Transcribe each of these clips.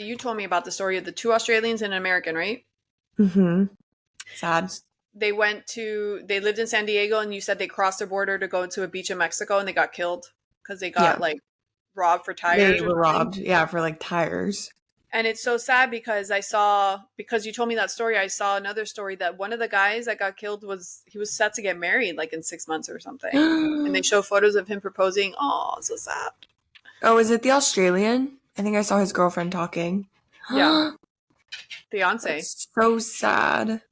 You told me about the story of the two Australians and an American, right? Mm-hmm. Sad. They lived in San Diego, and you said they crossed the border to go to a beach in Mexico, and they got killed because they got Yeah. like robbed for They tires or were something. robbed. Yeah, for like tires. And it's so sad because because you told me that story, I saw another story that one of the guys that got killed he was set to get married like in 6 months or something. And they show photos of him proposing. Oh, so sad. Oh, is it the Australian? I think I saw his girlfriend talking. Yeah. Fiance. That's so sad.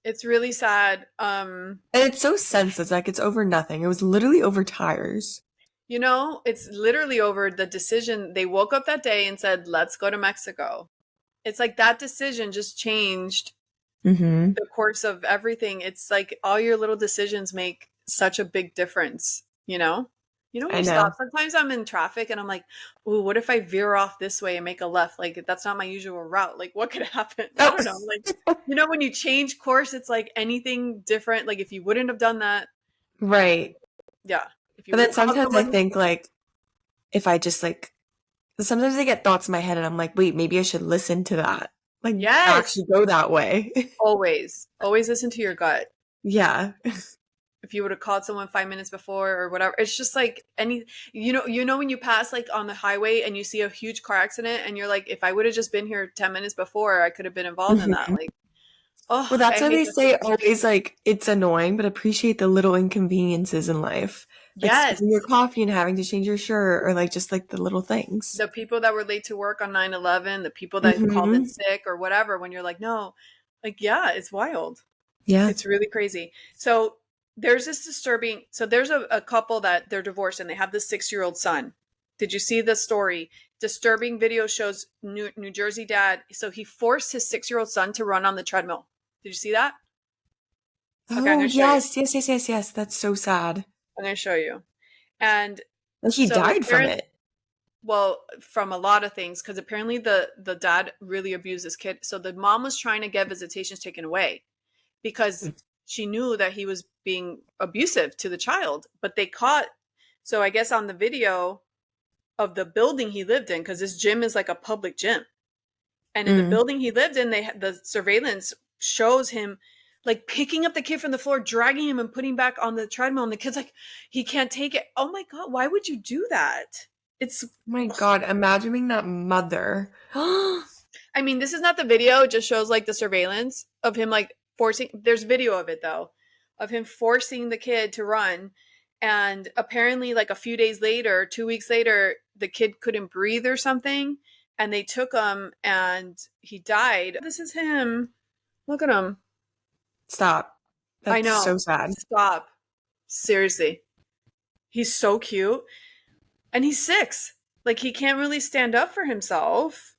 It's really sad. And it's so senseless. Like, it's over nothing. It was literally over tires. It's literally over the decision. They woke up that day and said, let's go to Mexico. It's like that decision just changed Mm-hmm. the course of everything. It's like all your little decisions make such a big difference, you know? When I you know. stop, sometimes I'm in traffic and I'm like, ooh, what if I veer off this way and make a left? Like, that's not my usual route. Like, what could happen? I Oh, don't know. Like, when you change course, it's like anything different. Like, if you wouldn't have done that, right. yeah. If you But would then have called sometimes I someone, think, like, if I just, like, sometimes I get thoughts in my head and I'm like, wait, maybe I should listen to that. Like, yes, actually go that way. always listen to your gut. Yeah. If you would have called someone 5 minutes before or whatever, it's just like when you pass like on the highway and you see a huge car accident and you're like, if I would have just been here 10 minutes before, I could have been involved in that. Mhm. Like, oh, Well, I that's why hate they this. say always, like, it's annoying, but appreciate the little inconveniences in life. Like Yes. spilling your coffee and having to change your shirt, or like just like the little things. The people that were late to work on 9/11, the people that called in Hmm. sick or whatever, when you're like, no, like, yeah, it's wild. Yeah. It's really crazy. So there's a couple that they're divorced and they have this 6-year-old son. Did you see the story? Disturbing video shows New Jersey dad. So he forced his 6-year-old son to run on the treadmill. Did you see that? Okay, I'm Oh, going to show you. yes, yes, yes, yes, yes. That's so sad. I'm going to show you. And Like he so died from it. well, from a lot of things, because apparently the dad really abused this kid. So the mom was trying to get visitations taken away because she knew that he was being abusive to the child. But they caught, so I guess on the video of the building he lived in, because this gym is like a public gym. And in the Mm. building he lived in, the surveillance shows him like picking up the kid from the floor, dragging him and putting back on the treadmill. And the kid's like, he can't take it. Oh my God, why would you do that? It's, My God, imagine being that mother. I mean, this is not the video. It just shows like the surveillance of him like forcing. There's video of it though, of him forcing the kid to run. And apparently, like a few days later, 2 weeks later, the kid couldn't breathe or something. And they took him and he died. This is him. Look at him. Stop. I That's know. so sad. Stop. Seriously. He's so cute. And he's 6. Like he can't really stand up for himself.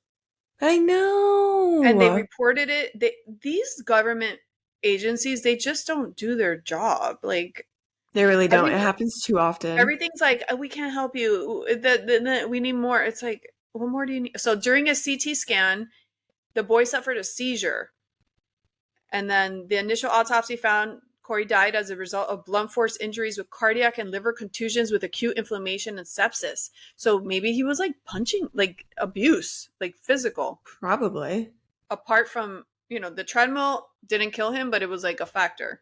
I And they know. reported it. These government agencies, they just don't do their job. Like They really don't. It every happens too often. everything's like, "Oh, we can't help you. We need more." It's like, what more do you need? So during a CT scan, the boy suffered a seizure, and then the initial autopsy found Corey died as a result of blunt force injuries with cardiac and liver contusions with acute inflammation and sepsis. So maybe he was like punching, like abuse, like physical. Probably. Apart from, the treadmill didn't kill him, but it was like a factor.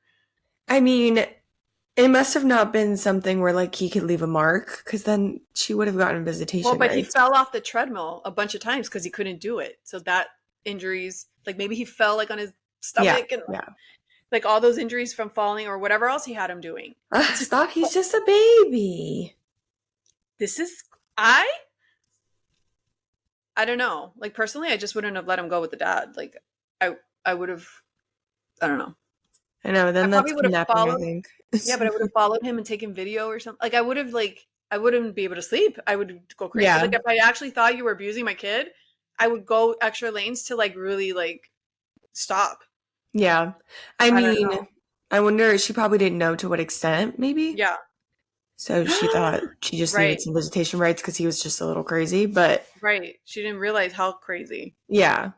I mean, it must have not been something where like he could leave a mark, because then she would have gotten Well, visitation but he rights. fell off the treadmill a bunch of times because he couldn't do it. So that injuries, like maybe he fell like on his Yeah, stomach and yeah. like all those injuries from falling or whatever else he had him doing. It's just, Stop, he's just a baby. this is, I don't know. Like personally, I just wouldn't have let him go with the dad. Like I would have, I don't know. I know, I then that's probably would have kidnapping, I followed. think. Yeah, but I would have followed him and taken video or something. Like I wouldn't be able to sleep. I would go crazy. Yeah, Like if I actually thought you were abusing my kid, I would go extra lanes to like really like stop. yeah. I I don't mean, know. I wonder, she probably didn't know to what extent, maybe. Yeah. So she thought she just needed Right. some visitation rights because he was just a little crazy. But Right. She didn't realize how crazy. yeah,